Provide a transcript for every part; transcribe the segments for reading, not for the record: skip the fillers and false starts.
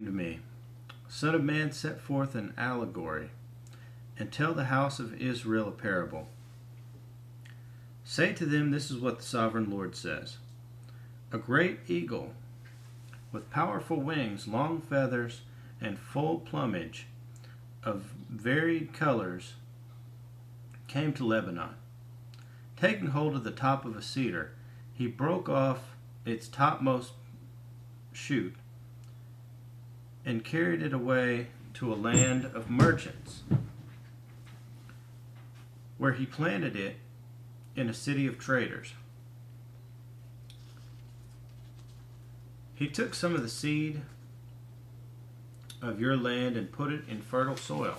To me, Son of man, set forth an allegory, and tell the house of Israel a parable. Say to them, this is what the sovereign Lord says. A great eagle, with powerful wings, long feathers, and full plumage of varied colors, came to Lebanon. Taking hold of the top of a cedar, he broke off its topmost shoot and carried it away to a land of merchants, where he planted it in a city of traders. He took some of the seed of your land and put it in fertile soil.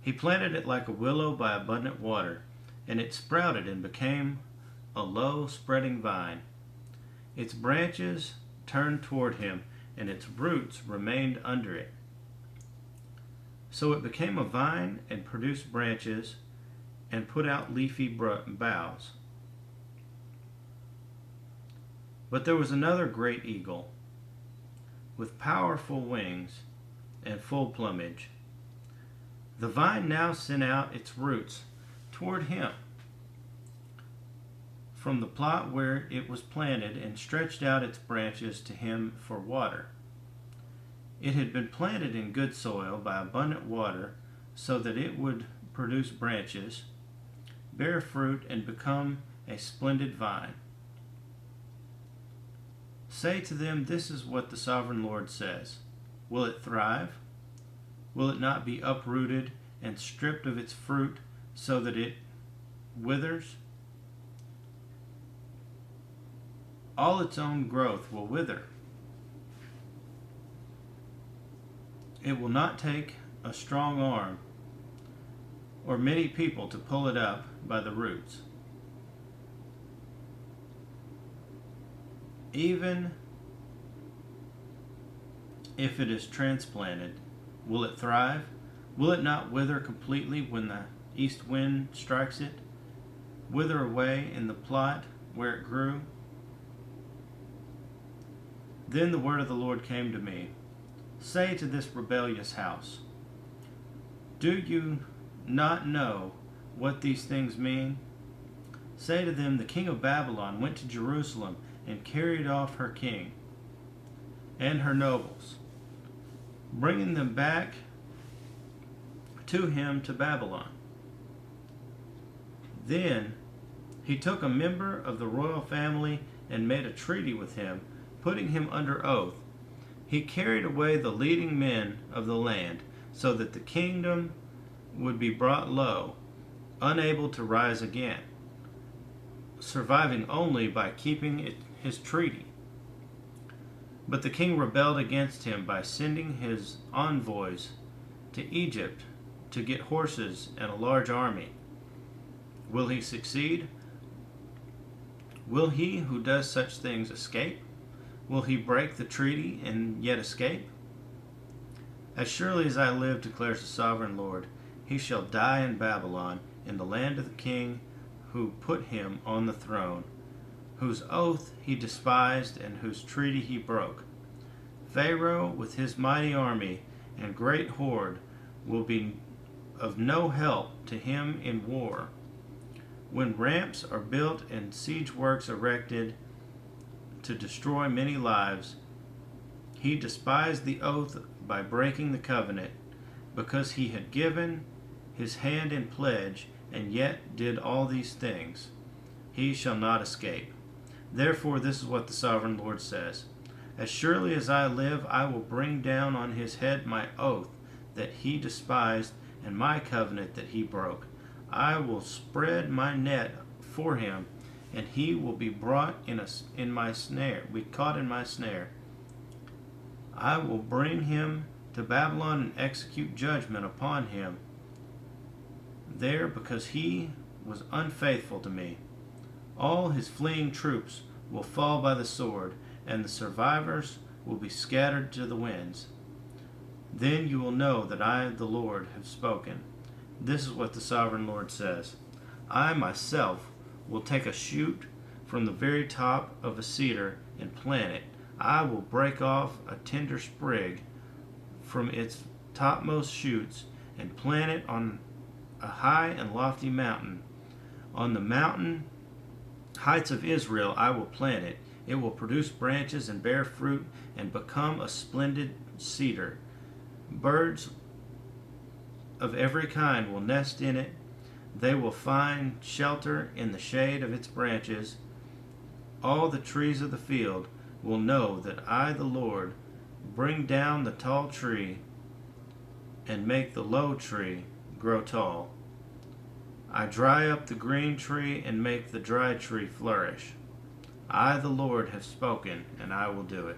He planted it like a willow by abundant water, and it sprouted and became a low spreading vine. Its branches turned toward him, and its roots remained under it. So it became a vine and produced branches and put out leafy boughs. But there was another great eagle with powerful wings and full plumage. The vine now sent out its roots toward him from the plot where it was planted, and stretched out its branches to him for water. It had been planted in good soil by abundant water, so that it would produce branches, bear fruit, and become a splendid vine. Say to them, this is what the sovereign Lord says. Will it thrive? Will it not be uprooted and stripped of its fruit, so that it withers? All its own growth will wither. It will not take a strong arm or many people to pull it up by the roots. Even if it is transplanted, will it thrive? Will it not wither completely when the east wind strikes it? Wither away in the plot where it grew? Then the word of the Lord came to me. Say to this rebellious house, do you not know what these things mean? Say to them, the king of Babylon went to Jerusalem and carried off her king and her nobles, bringing them back to him to Babylon. Then he took a member of the royal family and made a treaty with him, putting him under oath. He carried away the leading men of the land, so that the kingdom would be brought low, unable to rise again, surviving only by keeping his treaty. But the king rebelled against him by sending his envoys to Egypt to get horses and a large army. Will he succeed? Will he who does such things escape? Will he break the treaty and yet escape? As surely as I live, declares the sovereign Lord, he shall die in Babylon, in the land of the king who put him on the throne, whose oath he despised and whose treaty he broke. Pharaoh with his mighty army and great horde will be of no help to him in war. When ramps are built and siege works erected to destroy many lives, he despised the oath by breaking the covenant, because he had given his hand in pledge, and yet did all these things. He shall not escape. Therefore, this is what the sovereign Lord says. As surely as I live, I will bring down on his head my oath that he despised, and my covenant that he broke. I will spread my net for him, and he will be brought in my snare, caught in my snare. I will bring him to Babylon and execute judgment upon him there, because he was unfaithful to me. All his fleeing troops will fall by the sword, and the survivors will be scattered to the winds. Then you will know that I, the Lord, have spoken. This is what the sovereign Lord says. I myself will take a shoot from the very top of a cedar and plant it. I will break off a tender sprig from its topmost shoots and plant it on a high and lofty mountain. On the mountain heights of Israel I will plant it. It will produce branches and bear fruit and become a splendid cedar. Birds of every kind will nest in it. They will find shelter in the shade of its branches. All the trees of the field will know that I, the Lord, bring down the tall tree and make the low tree grow tall. I dry up the green tree and make the dry tree flourish. I, the Lord, have spoken, and I will do it.